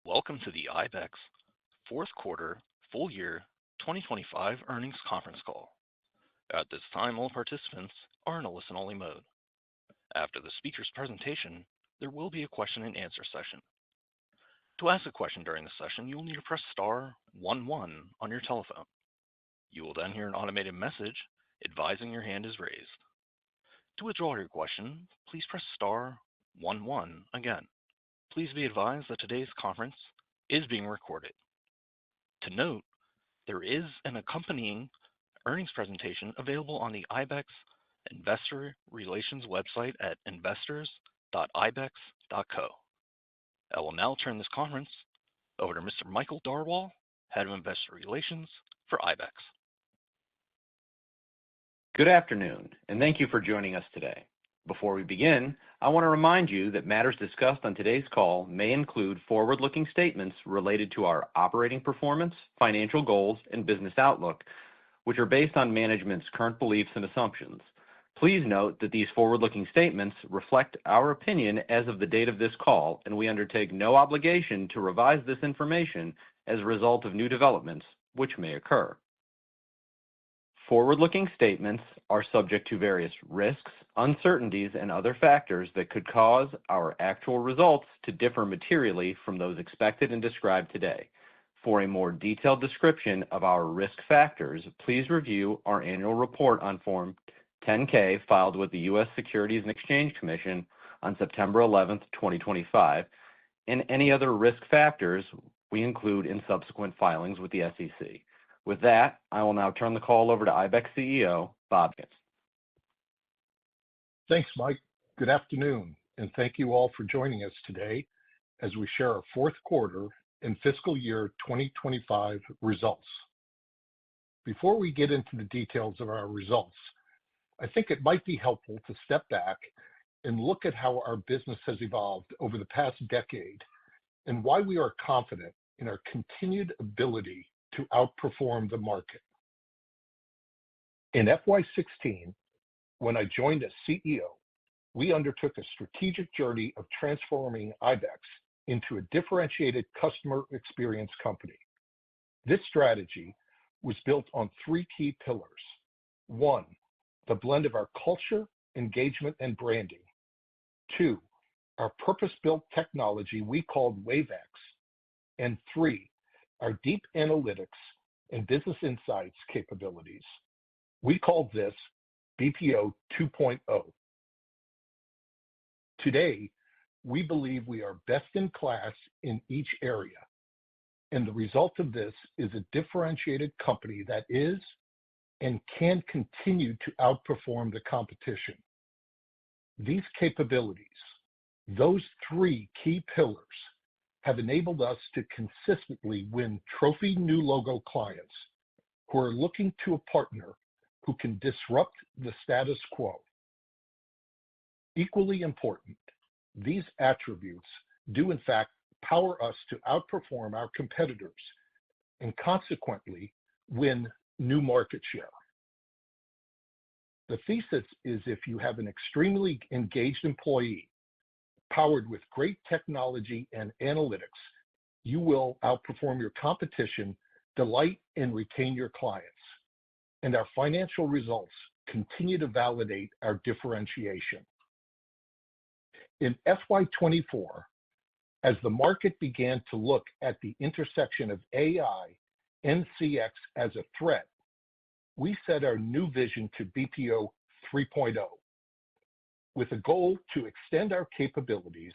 Welcome to the IBEX fourth quarter full year 2025 earnings conference call. At this time, all participants are in a listen-only mode. After the speaker's presentation, there will be a question-and-answer session. To ask a question during the session, you will need to press star 11 on your telephone. You will then hear an automated message advising your hand is raised. To withdraw your question, please press star 11 again. Please be advised that today's conference is being recorded. To note, there is an accompanying earnings presentation available on the IBEX Investor Relations website at investors.ibex.co. I will now turn this conference over to Mr. Michael Darwal, Head of Investor Relations for IBEX. Good afternoon, and thank you for joining us today. Before we begin, I want to remind you that matters discussed on today's call may include forward-looking statements related to our operating performance, financial goals, and business outlook, which are based on management's current beliefs and assumptions. Please note that these forward-looking statements reflect our opinion as of the date of this call, and we undertake no obligation to revise this information as a result of new developments which may occur. Forward-looking statements are subject to various risks, uncertainties, and other factors that could cause our actual results to differ materially from those expected and described today. For a more detailed description of our risk factors, please review our annual report on Form 10-K filed with the U.S. Securities and Exchange Commission on September 11, 2025, and any other risk factors we include in subsequent filings with the SEC. With that, I will now turn the call over to IBEX CEO, Bob Gibbs. Thanks, Mike. Good afternoon, and thank you all for joining us today as we share our fourth quarter and fiscal year 2025 results. Before we get into the details of our results, I think it might be helpful to step back and look at how our business has evolved over the past decade and why we are confident in our continued ability to outperform the market. In FY16, when I joined as CEO, we undertook a strategic journey of transforming IBEX into a differentiated customer experience company. This strategy was built on three key pillars. One, the blend of our culture, engagement, and branding. Two, our purpose-built technology we called WaveX. And three, our deep analytics and business insights capabilities. We called this BPO 2.0. Today, we believe we are best in class in each area, and the result of this is a differentiated company that is and can continue to outperform the competition. These capabilities, those three key pillars, have enabled us to consistently win trophy new logo clients who are looking to a partner who can disrupt the status quo. Equally important, these attributes do in fact power us to outperform our competitors and consequently win new market share. The thesis is if you have an extremely engaged employee powered with great technology and analytics, you will outperform your competition, delight, and retain your clients. And our financial results continue to validate our differentiation. In FY24, as the market began to look at the intersection of AI and CX as a threat, we set our new vision to BPO 3.0. with a goal to extend our capabilities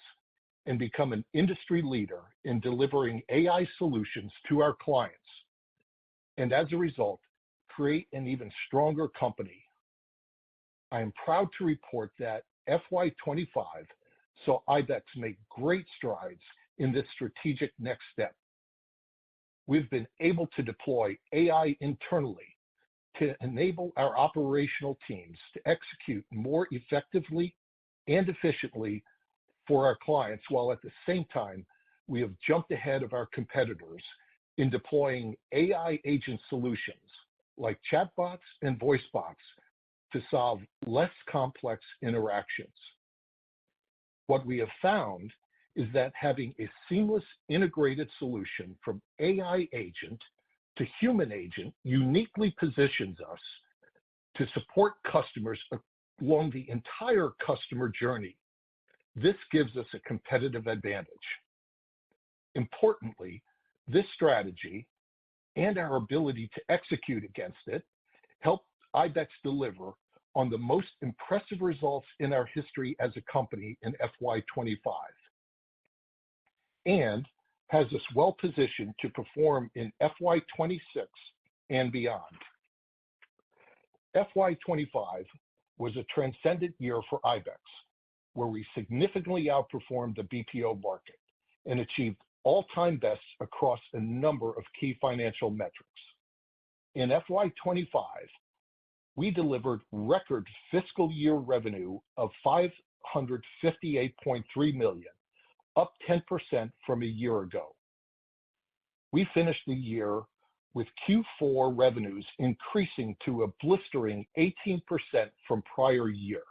and become an industry leader in delivering AI solutions to our clients, and as a result, create an even stronger company. I am proud to report that FY25 saw IBEX make great strides in this strategic next step. We've been able to deploy AI internally to enable our operational teams to execute more effectively and efficiently for our clients, while at the same time, we have jumped ahead of our competitors in deploying AI agent solutions like chatbots and voice bots to solve less complex interactions. What we have found is that having a seamless integrated solution from AI agent to human agent uniquely positions us to support customers along the entire customer journey. This gives us a competitive advantage. Importantly, this strategy and our ability to execute against it helped IBEX deliver on the most impressive results in our history as a company in FY25, and has us well positioned to perform in FY26 and beyond. FY25 was a transcendent year for IBEX, where we significantly outperformed the BPO market and achieved all-time bests across a number of key financial metrics. In FY25, we delivered record fiscal year revenue of $558.3 million, up 10% from a year ago. We finished the year with Q4 revenues increasing to a blistering 18% from prior year.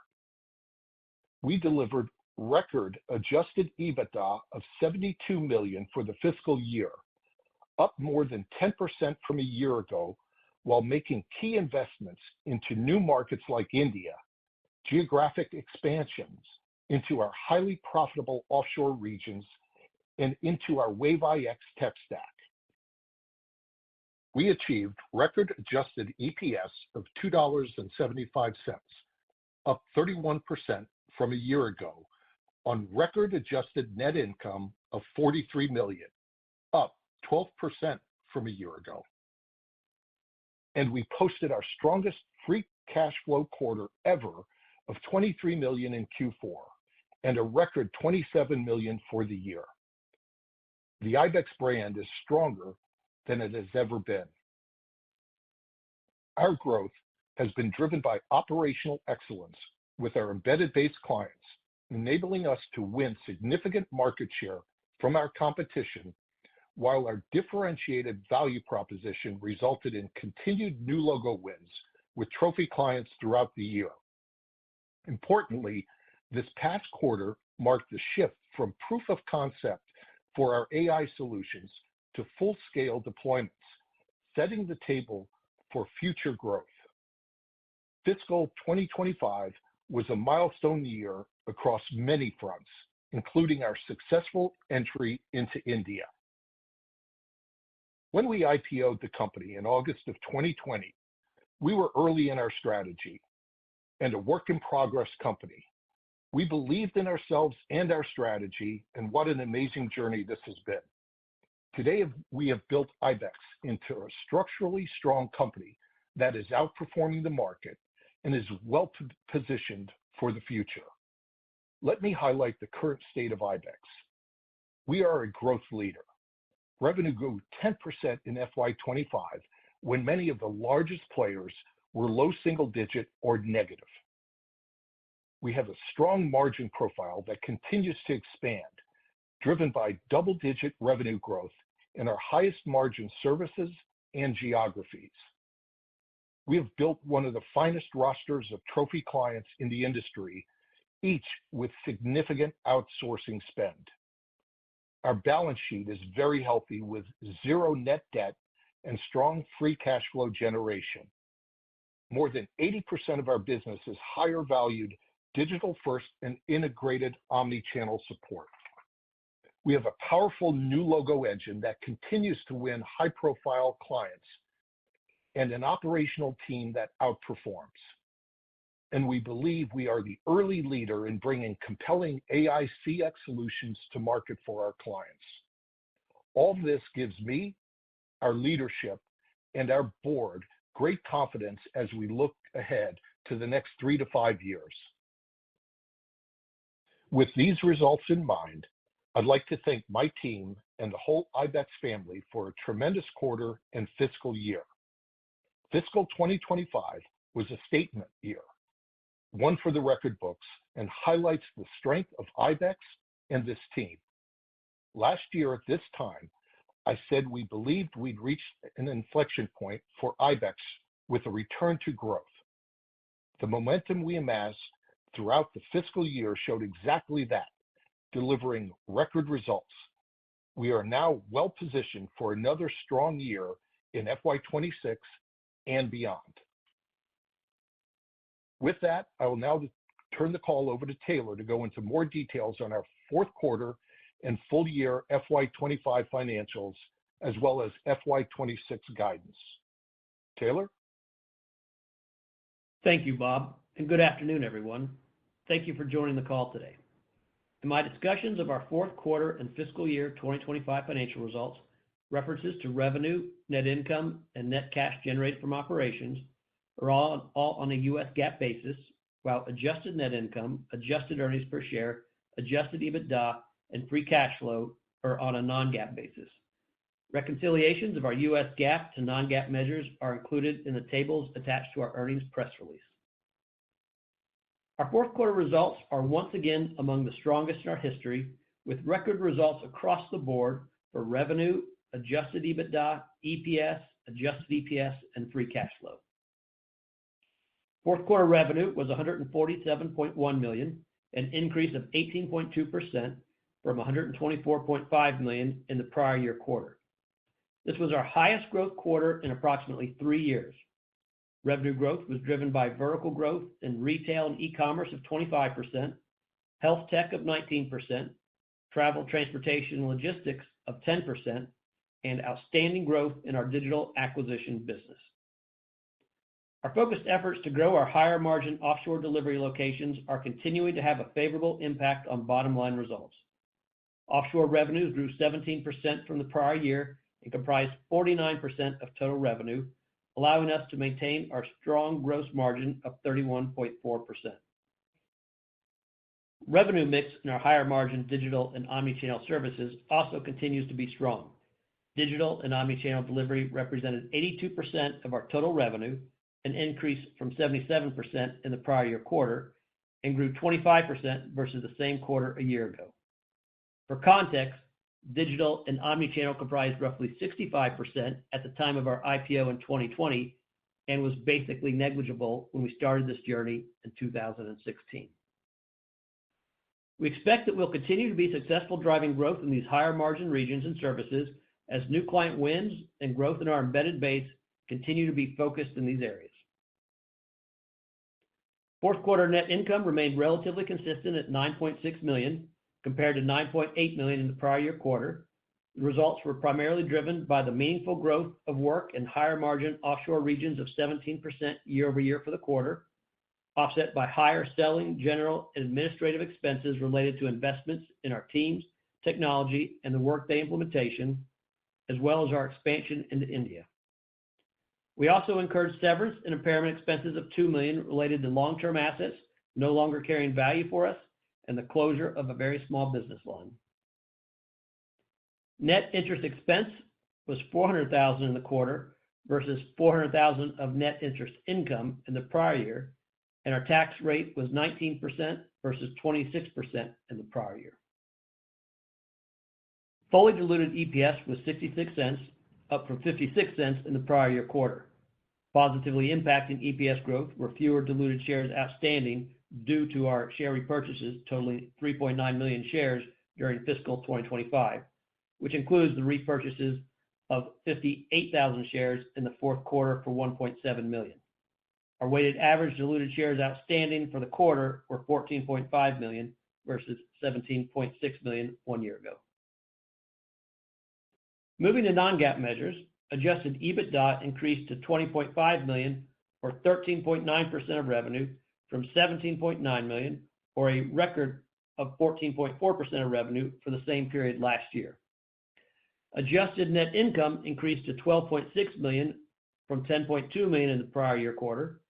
We delivered record adjusted EBITDA of $72 million for the fiscal year, up more than 10% from a year ago, while making key investments into new markets like India, geographic expansions into our highly profitable offshore regions, and into our Wave iX tech stack. We achieved record adjusted EPS of $2.75, up 31% from a year ago, on record adjusted net income of $43 million, up 12% from a year ago. And we posted our strongest free cash flow quarter ever of $23 million in Q4, and a record $27 million for the year. The IBEX brand is stronger than it has ever been. Our growth has been driven by operational excellence with our embedded base clients, enabling us to win significant market share from our competition, while our differentiated value proposition resulted in continued new logo wins with trophy clients throughout the year. Importantly, this past quarter marked the shift from proof of concept for our AI solutions to full-scale deployments, setting the table for future growth. Fiscal 2025 was a milestone year across many fronts, including our successful entry into India. When we IPO'd the company in August of 2020, we were early in our strategy and a work-in-progress company. We believed in ourselves and our strategy, and what an amazing journey this has been. Today, we have built IBEX into a structurally strong company that is outperforming the market and is well positioned for the future. Let me highlight the current state of IBEX. We are a growth leader. Revenue grew 10% in FY25, when many of the largest players were low single-digit or negative. We have a strong margin profile that continues to expand, driven by double-digit revenue growth in our highest margin services and geographies. We have built one of the finest rosters of trophy clients in the industry, each with significant outsourcing spend. Our balance sheet is very healthy, with zero net debt and strong free cash flow generation. More than 80% of our business is higher valued, digital-first, and integrated omnichannel support. We have a powerful new logo engine that continues to win high-profile clients, and an operational team that outperforms. And we believe we are the early leader in bringing compelling AI CX solutions to market for our clients. All this gives me, our leadership, and our board great confidence as we look ahead to the next 3 to 5 years. With these results in mind, I'd like to thank my team and the whole IBEX family for a tremendous quarter and fiscal year. Fiscal 2025 was a statement year, one for the record books, and highlights the strength of IBEX and this team. Last year at this time, I said we believed we'd reached an inflection point for IBEX with a return to growth. The momentum we amassed throughout the fiscal year showed exactly that, delivering record results. We are now well positioned for another strong year in FY26 and beyond. With that, I will now turn the call over to Taylor to go into more details on our fourth quarter and full year FY25 financials, as well as FY26 guidance. Taylor? Thank you, Bob, and good afternoon, everyone. Thank you for joining the call today. In my discussions of our fourth quarter and fiscal year 2025 financial results, references to revenue, net income, and net cash generated from operations are all on a U.S. GAAP basis, while adjusted net income, adjusted earnings per share, adjusted EBITDA, and free cash flow are on a non-GAAP basis. Reconciliations of our U.S. GAAP to non-GAAP measures are included in the tables attached to our earnings press release. Our fourth quarter results are once again among the strongest in our history, with record results across the board for revenue, adjusted EBITDA, EPS, adjusted EPS, and free cash flow. Fourth quarter revenue was $147.1 million, an increase of 18.2% from $124.5 million in the prior year quarter. This was our highest growth quarter in approximately 3 years. Revenue growth was driven by vertical growth in retail and e-commerce of 25%, health tech of 19%, travel, transportation, and logistics of 10%, and outstanding growth in our digital acquisition business. Our focused efforts to grow our higher margin offshore delivery locations are continuing to have a favorable impact on bottom line results. Offshore revenues grew 17% from the prior year and comprised 49% of total revenue, allowing us to maintain our strong gross margin of 31.4%. Revenue mix in our higher margin digital and omnichannel services also continues to be strong. Digital and omnichannel delivery represented 82% of our total revenue, an increase from 77% in the prior year quarter, and grew 25% versus the same quarter a year ago. For context, digital and omnichannel comprised roughly 65% at the time of our IPO in 2020 and was basically negligible when we started this journey in 2016. We expect that we'll continue to be successful driving growth in these higher margin regions and services as new client wins and growth in our embedded base continue to be focused in these areas. Fourth quarter net income remained relatively consistent at $9.6 million, compared to $9.8 million in the prior year quarter. The results were primarily driven by the meaningful growth of work in higher margin offshore regions of 17% year over year for the quarter, offset by higher selling, general, and administrative expenses related to investments in our teams, technology, and the Workday implementation, as well as our expansion into India. We also incurred severance and impairment expenses of $2 million related to long-term assets no longer carrying value for us, and the closure of a very small business line. Net interest expense was $400,000 in the quarter versus $400,000 of net interest income in the prior year, and our tax rate was 19% versus 26% in the prior year. Fully diluted EPS was 66 cents, up from 56 cents in the prior year quarter. Positively impacting EPS growth were fewer diluted shares outstanding due to our share repurchases totaling 3.9 million shares during fiscal 2025, which includes the repurchases of 58,000 shares in the fourth quarter for $1.7 million. Our weighted average diluted shares outstanding for the quarter were 14.5 million versus 17.6 million 1 year ago. Moving to non-GAAP measures, adjusted EBITDA increased to $20.5 million, or 13.9% of revenue, from $17.9 million, or a record of 14.4% of revenue for the same period last year. Adjusted net income increased to $12.6 million from $10.2 million in the prior year quarter.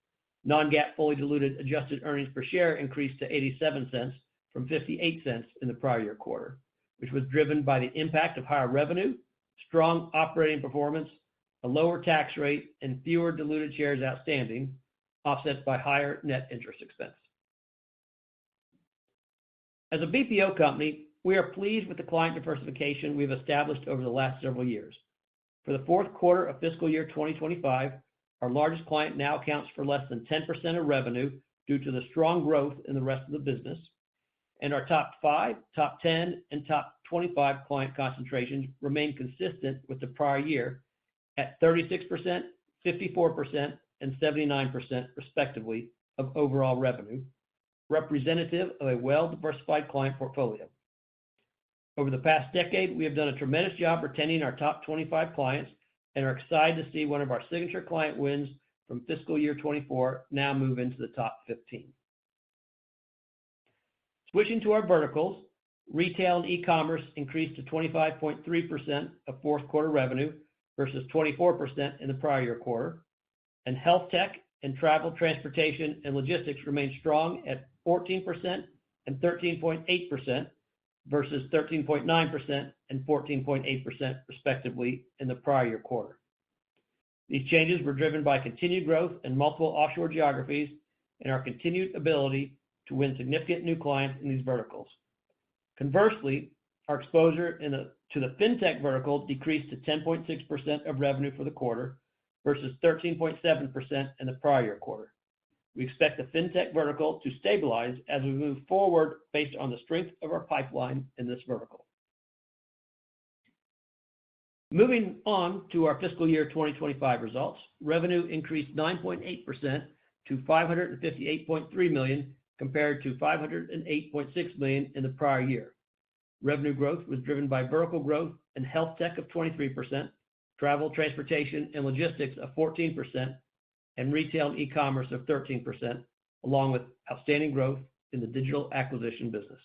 Non-GAAP fully diluted adjusted earnings per share increased to 87 cents from 58 cents in the prior year quarter, which was driven by the impact of higher revenue, strong operating performance, a lower tax rate, and fewer diluted shares outstanding, offset by higher net interest expense. As a BPO company, we are pleased with the client diversification we've established over the last several years. For the fourth quarter of fiscal year 2025, our largest client now accounts for less than 10% of revenue due to the strong growth in the rest of the business, and our top 5, top 10, and top 25 client concentrations remain consistent with the prior year at 36%, 54%, and 79% respectively of overall revenue, representative of a well-diversified client portfolio. Over the past decade, we have done a tremendous job retaining our top 25 clients and are excited to see one of our signature client wins from fiscal year 24 now move into the top 15. Switching to our verticals, retail and e-commerce increased to 25.3% of fourth quarter revenue versus 24% in the prior year quarter, and health tech and travel, transportation, and logistics remained strong at 14% and 13.8% versus 13.9% and 14.8% respectively in the prior year quarter. These changes were driven by continued growth in multiple offshore geographies and our continued ability to win significant new clients in these verticals. Conversely, our exposure to the fintech vertical decreased to 10.6% of revenue for the quarter versus 13.7% in the prior year quarter. We expect the fintech vertical to stabilize as we move forward based on the strength of our pipeline in this vertical. Moving on to our fiscal year 2025 results, revenue increased 9.8% to $558.3 million compared to $508.6 million in the prior year. Revenue growth was driven by vertical growth in health tech of 23%, travel, transportation, and logistics of 14%, and retail and e-commerce of 13%, along with outstanding growth in the digital acquisition business.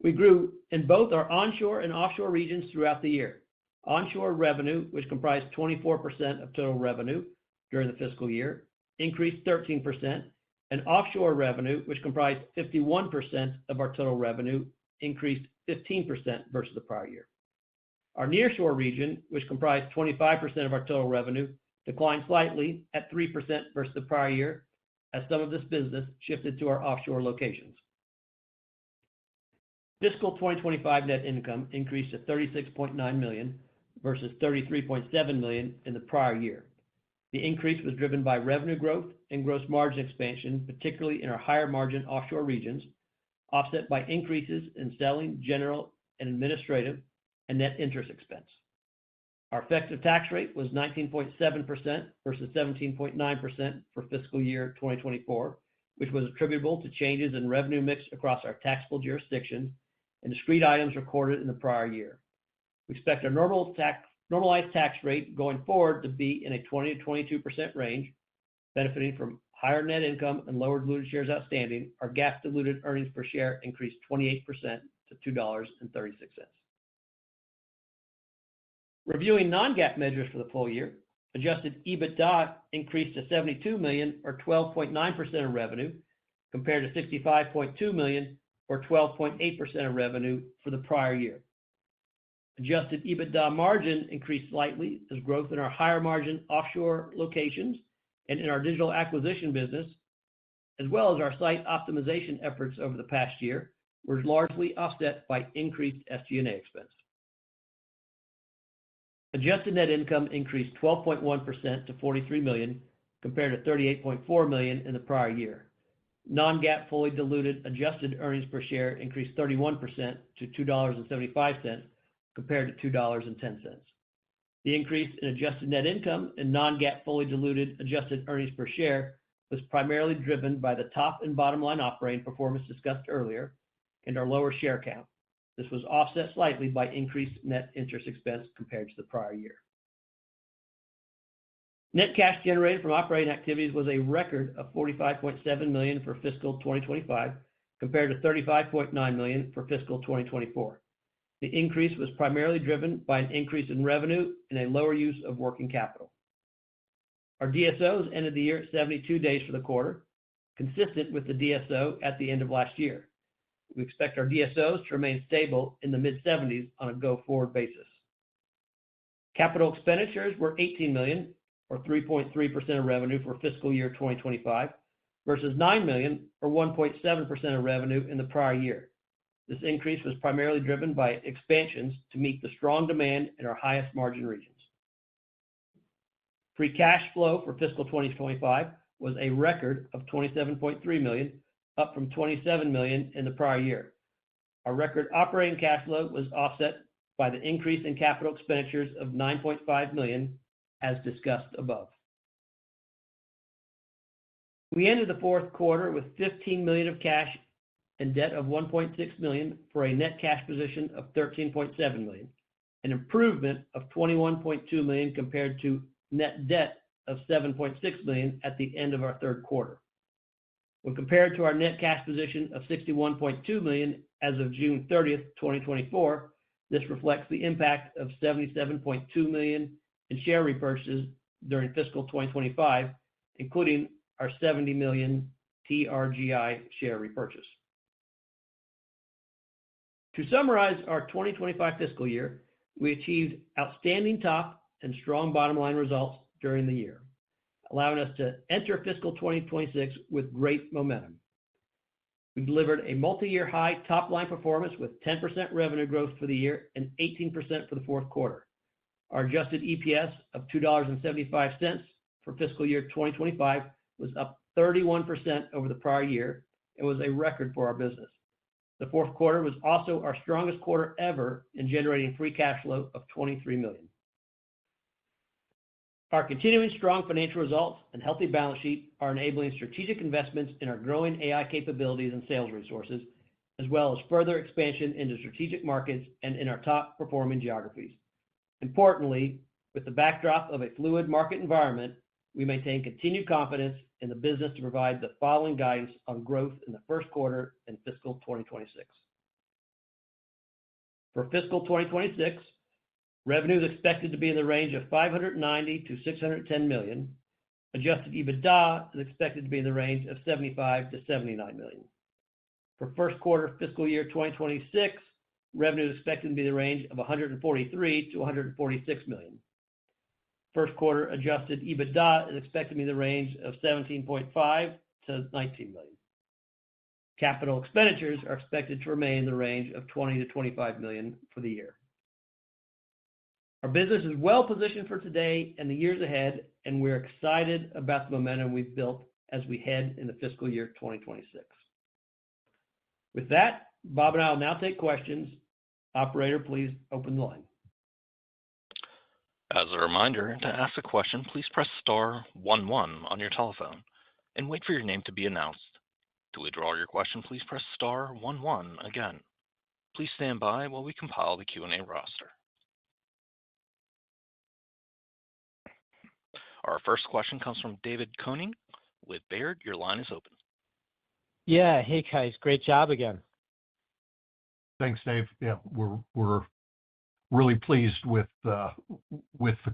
We grew in both our onshore and offshore regions throughout the year. Onshore revenue, which comprised 24% of total revenue during the fiscal year, increased 13%, and offshore revenue, which comprised 51% of our total revenue, increased 15% versus the prior year. Our nearshore region, which comprised 25% of our total revenue, declined slightly at 3% versus the prior year, as some of this business shifted to our offshore locations. Fiscal 2025 net income increased to $36.9 million versus $33.7 million in the prior year. The increase was driven by revenue growth and gross margin expansion, particularly in our higher margin offshore regions, offset by increases in selling, general, and administrative and net interest expense. Our effective tax rate was 19.7% versus 17.9% for fiscal year 2024, which was attributable to changes in revenue mix across our taxable jurisdictions and discrete items recorded in the prior year. We expect our normalized tax rate going forward to be in a 20 to 22% range, benefiting from higher net income and lower diluted shares outstanding. Our GAAP diluted earnings per share increased 28% to $2.36. Reviewing non-GAAP measures for the full year, adjusted EBITDA increased to $72 million, or 12.9% of revenue, compared to $65.2 million, or 12.8% of revenue for the prior year. Adjusted EBITDA margin increased slightly as growth in our higher margin offshore locations and in our digital acquisition business, as well as our site optimization efforts over the past year, were largely offset by increased SG&A expense. Adjusted net income increased 12.1% to $43 million compared to $38.4 million in the prior year. Non-GAAP fully diluted adjusted earnings per share increased 31% to $2.75 compared to $2.10. The increase in adjusted net income and non-GAAP fully diluted adjusted earnings per share was primarily driven by the top and bottom line operating performance discussed earlier and our lower share count. This was offset slightly by increased net interest expense compared to the prior year. Net cash generated from operating activities was a record of $45.7 million for fiscal 2025 compared to $35.9 million for fiscal 2024. The increase was primarily driven by an increase in revenue and a lower use of working capital. Our DSOs ended the year at 72 days for the quarter, consistent with the DSO at the end of last year. We expect our DSOs to remain stable in the mid-70s on a go-forward basis. Capital expenditures were $18 million, or 3.3% of revenue for fiscal year 2025, versus $9 million, or 1.7% of revenue in the prior year. This increase was primarily driven by expansions to meet the strong demand in our highest margin regions. Free cash flow for fiscal 2025 was a record of $27.3 million up from $27 million in the prior year. Our record operating cash flow was offset by the increase in capital expenditures of $9.5 million, as discussed above. We ended the fourth quarter with $15 million of cash and debt of $1.6 million for a net cash position of $13.7 million, an improvement of $21.2 million compared to net debt of $7.6 million at the end of our third quarter. When compared to our net cash position of $61.2 million as of June 30th, 2024, this reflects the impact of $77.2 million in share repurchases during fiscal 2025, including our $70 million TRGI share repurchase. To summarize our 2025 fiscal year, we achieved outstanding top and strong bottom line results during the year, allowing us to enter fiscal 2026 with great momentum. We delivered a multi-year high top-line performance with 10% revenue growth for the year and 18% for the fourth quarter. Our adjusted EPS of $2.75 for fiscal year 2025 was up 31% over the prior year and was a record for our business. The fourth quarter was also our strongest quarter ever in generating free cash flow of $23 million. Our continuing strong financial results and healthy balance sheet are enabling strategic investments in our growing AI capabilities and sales resources, as well as further expansion into strategic markets and in our top-performing geographies. Importantly, with the backdrop of a fluid market environment, we maintain continued confidence in the business to provide the following guidance on growth in the first quarter and fiscal 2026. For fiscal 2026, revenue is expected to be in the range of $590 to $610 million. Adjusted EBITDA is expected to be in the range of $75 to $79 million. For first quarter fiscal year 2026, revenue is expected to be in the range of $143 to $146 million. First quarter adjusted EBITDA is expected to be in the range of $17.5 to $19 million. Capital expenditures are expected to remain in the range of $20 to $25 million for the year. Our business is well positioned for today and the years ahead, and we're excited about the momentum we've built as we head into fiscal year 2026. With that, Bob and I will now take questions. Operator, please open the line. As a reminder, to ask a question, please press star 11 on your telephone and wait for your name to be announced. To withdraw your question, please press star 11 again. Please stand by while we compile the Q&A roster. Our first question comes from David Koning with Baird. Your line is open. Yeah. Hey, guys. Great job again. Thanks, Dave. Yeah, we're really pleased with the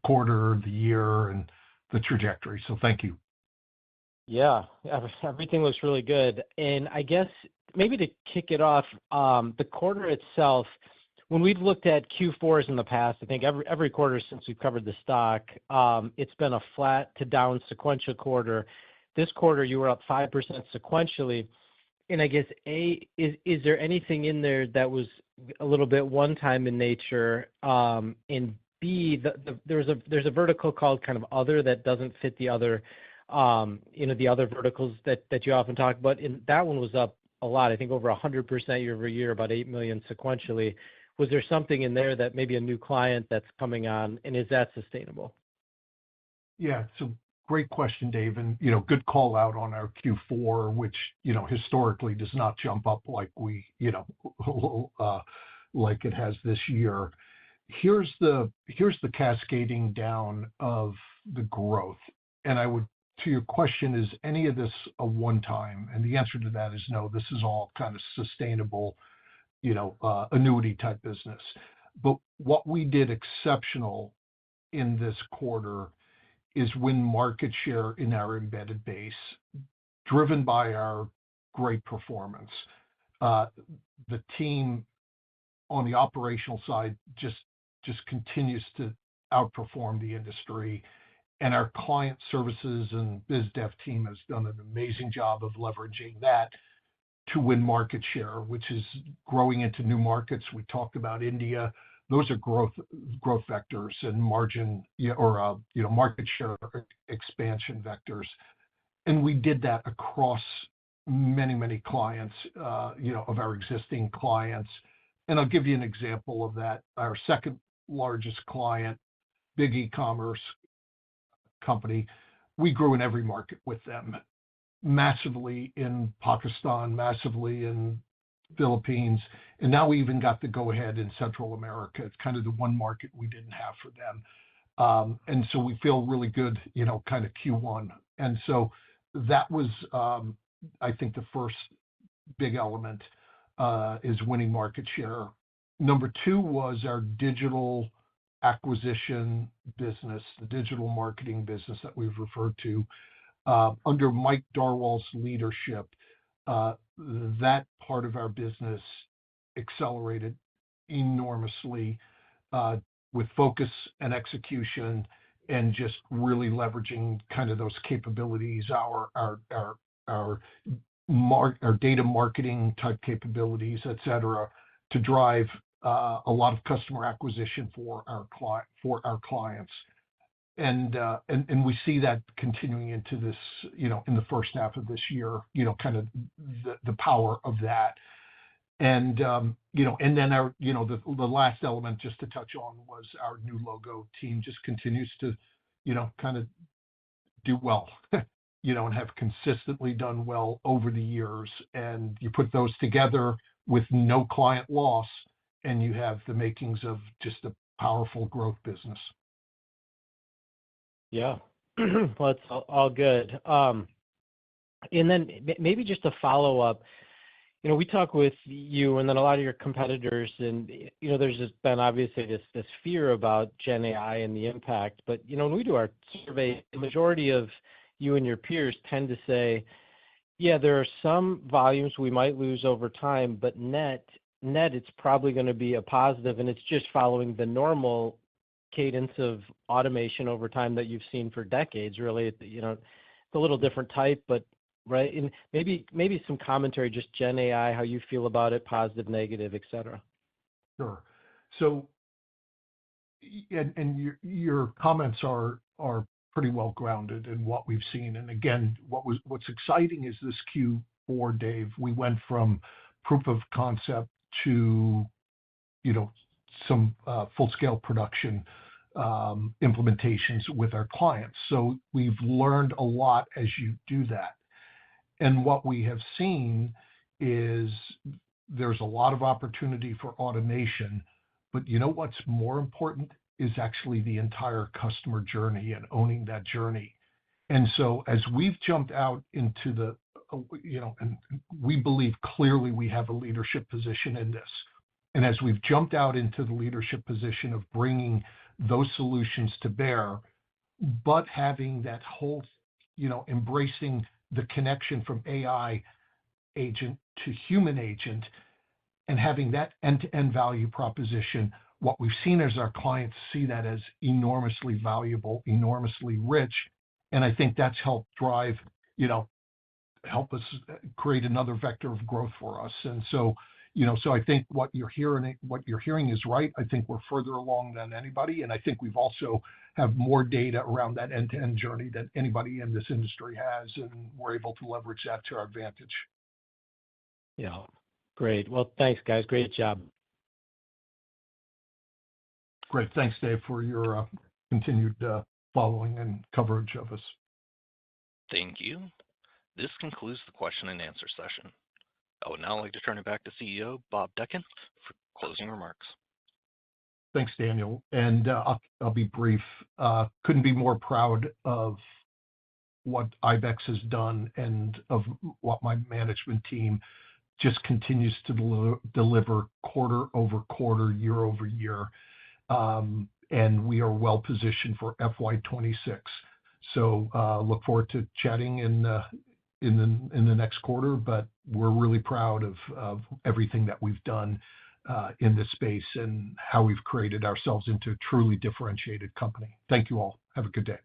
quarter, the year, and the trajectory. So thank you. Yeah, everything looks really good. And I guess maybe to kick it off, the quarter itself, when we've looked at Q4s in the past, I think every quarter since we've covered the stock, it's been a flat to down sequential quarter. This quarter, you were up 5% sequentially. And I guess, A, is there anything in there that was a little bit one-time in nature? And B, there's a vertical called kind of other that doesn't fit the other, the other verticals that you often talk about. And that one was up a lot, I think over 100% year over year, about $8 million sequentially. Was there something in there that maybe a new client that's coming on, and is that sustainable? Yeah, so great question, Dave. And, good call out on our Q4, which, historically does not jump up like like it has this year. Here's the cascading down of the growth. And to your question, is any of this a one-time? And the answer to that is no, this is all kind of sustainable, annuity type business. But what we did exceptional in this quarter is win market share in our embedded base, driven by our great performance. The team on the operational side just continues to outperform the industry. And our client services and biz dev team has done an amazing job of leveraging that to win market share, which is growing into new markets. We talked about India. Those are growth vectors and margin or market share expansion vectors. And we did that across many clients, of our existing clients. And I'll give you an example of that. Our second largest client, big e-commerce company, we grew in every market with them, massively in Pakistan, massively in Philippines, and now we even got the go-ahead in Central America. It's kind of the one market we didn't have for them. And so we feel really good, kind of Q1. And so that was, I think, the first big element is winning market share. Number two was our digital acquisition business, the digital marketing business that we've referred to. Under Mike Darwall's leadership, that part of our business accelerated enormously with focus and execution and just really leveraging kind of those capabilities, our data marketing type capabilities, et cetera, to drive a lot of customer acquisition for our clients. And we see that continuing into this, in the first half of this year, kind of the power of that. And then our, the last element just to touch on was our new logo team just continues to, kind of do well, and have consistently done well over the years. And you put those together with no client loss, and you have the makings of just a powerful growth business. Yeah. Well, it's all good. And then maybe just a follow up, we talk with you and then a lot of your competitors, and, there's just been obviously this fear about Gen AI and the impact. But, when we do our survey, the majority of you and your peers tend to say, yeah, there are some volumes we might lose over time, but net, it's probably going to be a positive, and it's just following the normal cadence of automation over time that you've seen for decades. Really, it's a little different type, but right. And maybe some commentary, just Gen AI, how you feel about it, positive, negative, et cetera. Sure. So, and your comments are pretty well grounded in what we've seen. And again, what's exciting is this Q4, Dave. We went from proof of concept to some full-scale production implementations with our clients. So we've learned a lot as you do that. And what we have seen is there's a lot of opportunity for automation, but what's more important is actually the entire customer journey and owning that journey. And so as we've jumped out into the, and we believe clearly we have a leadership position in this. And as we've jumped out into the leadership position of bringing those solutions to bear, but having that whole, embracing the connection from AI agent to human agent and having that end-to-end value proposition, what we've seen is our clients see that as enormously valuable, enormously rich. And I think that's helped drive, help us create another vector of growth for us. And so, so I think what you're hearing is right. I think we're further along than anybody. And I think we've also have more data around that end-to-end journey that anybody in this industry has, and we're able to leverage that to our advantage. Yeah. Great. Well, thanks, guys. Great job. Great. Thanks, Dave, for your continued following and coverage of us. Thank you. This concludes the question and answer session. I would now like to turn it back to CEO Bob Dechant for closing remarks. Thanks, Daniel. And I'll be brief. Couldn't be more proud of what IBEX has done and of what my management team just continues to deliver quarter over quarter, year over year. And we are well positioned for FY26. So look forward to chatting in the next quarter, but we're really proud of everything that we've done in this space and how we've created ourselves into a truly differentiated company. Thank you all. Have a good day.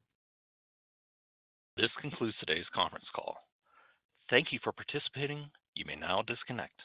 This concludes today's conference call. Thank you for participating. You may now disconnect.